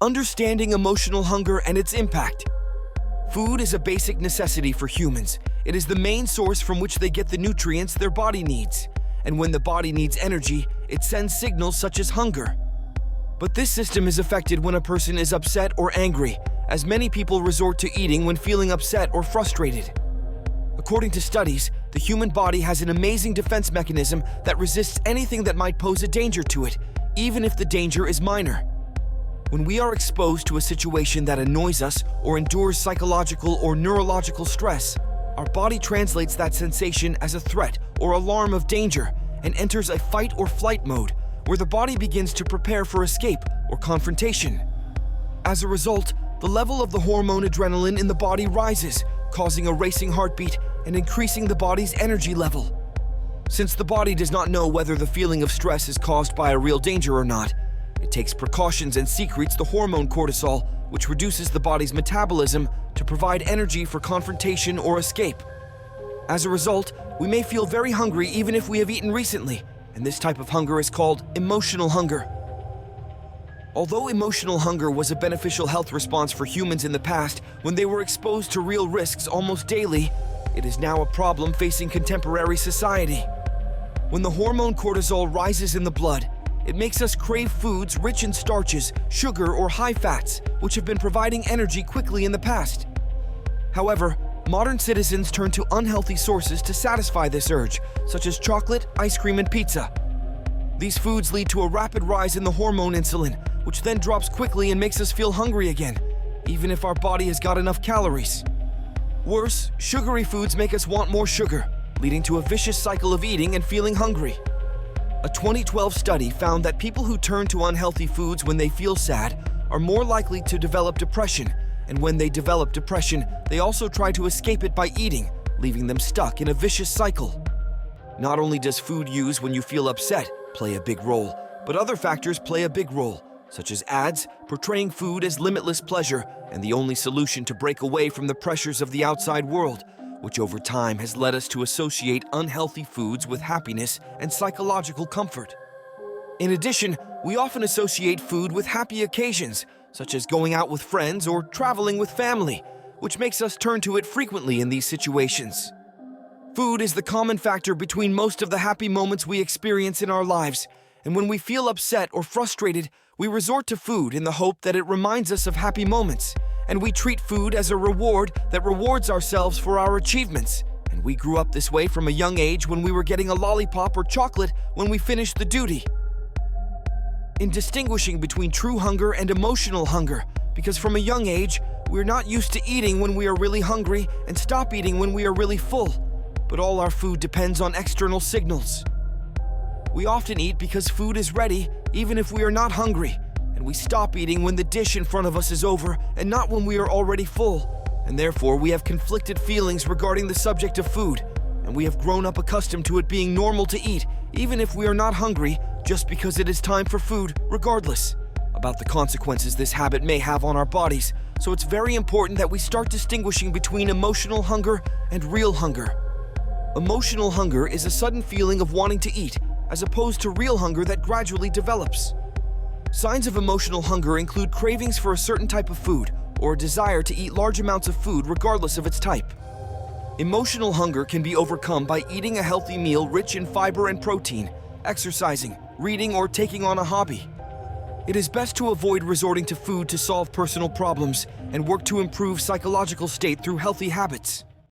Understanding emotional hunger and its impact. Food is a basic necessity for humans. It is the main source from which they get the nutrients their body needs. And when the body needs energy, it sends signals such as hunger. But this system is affected when a person is upset or angry, as many people resort to eating when feeling upset or frustrated. According to studies, the human body has an amazing defense mechanism that resists anything that might pose a danger to it, even if the danger is minor. When we are exposed to a situation that annoys us or endures psychological or neurological stress, our body translates that sensation as a threat or alarm of danger and enters a fight or flight mode, where the body begins to prepare for escape or confrontation. As a result, the level of the hormone adrenaline in the body rises, causing a racing heartbeat and increasing the body's energy level. Since the body does not know whether the feeling of stress is caused by a real danger or not, it takes precautions and secretes the hormone cortisol, which reduces the body's metabolism to provide energy for confrontation or escape. As a result, we may feel very hungry even if we have eaten recently, and this type of hunger is called emotional hunger. Although emotional hunger was a beneficial health response for humans in the past when they were exposed to real risks almost daily, it is now a problem facing contemporary society. When the hormone cortisol rises in the blood, it makes us crave foods rich in starches, sugar, or high fats, which have been providing energy quickly in the past. However, modern citizens turn to unhealthy sources to satisfy this urge, such as chocolate, ice cream, and pizza. These foods lead to a rapid rise in the hormone insulin, which then drops quickly and makes us feel hungry again, even if our body has got enough calories. Worse, sugary foods make us want more sugar, leading to a vicious cycle of eating and feeling hungry. A 2012 study found that people who turn to unhealthy foods when they feel sad are more likely to develop depression, and when they develop depression, they also try to escape it by eating, leaving them stuck in a vicious cycle. Not only does food used when you feel upset play a big role, but other factors play a big role, such as ads portraying food as limitless pleasure and the only solution to break away from the pressures of the outside world, which over time has led us to associate unhealthy foods with happiness and psychological comfort. In addition, we often associate food with happy occasions, such as going out with friends or traveling with family, which makes us turn to it frequently in these situations. Food is the common factor between most of the happy moments we experience in our lives, and when we feel upset or frustrated, we resort to food in the hope that it reminds us of happy moments, and we treat food as a reward that rewards ourselves for our achievements. And we grew up this way from a young age when we were getting a lollipop or chocolate when we finished the duty. In distinguishing between true hunger and emotional hunger, because from a young age, we're not used to eating when we are really hungry and stop eating when we are really full, but all our food depends on external signals. We often eat because food is ready, even if we are not hungry, and we stop eating when the dish in front of us is over and not when we are already full, and therefore we have conflicted feelings regarding the subject of food, and we have grown up accustomed to it being normal to eat, even if we are not hungry, just because it is time for food, regardless about the consequences this habit may have on our bodies. So it's very important that we start distinguishing between emotional hunger and real hunger. Emotional hunger is a sudden feeling of wanting to eat, as opposed to real hunger that gradually develops. Signs of emotional hunger include cravings for a certain type of food or a desire to eat large amounts of food regardless of its type. Emotional hunger can be overcome by eating a healthy meal rich in fiber and protein, exercising, reading, or taking on a hobby. It is best to avoid resorting to food to solve personal problems and work to improve psychological state through healthy habits.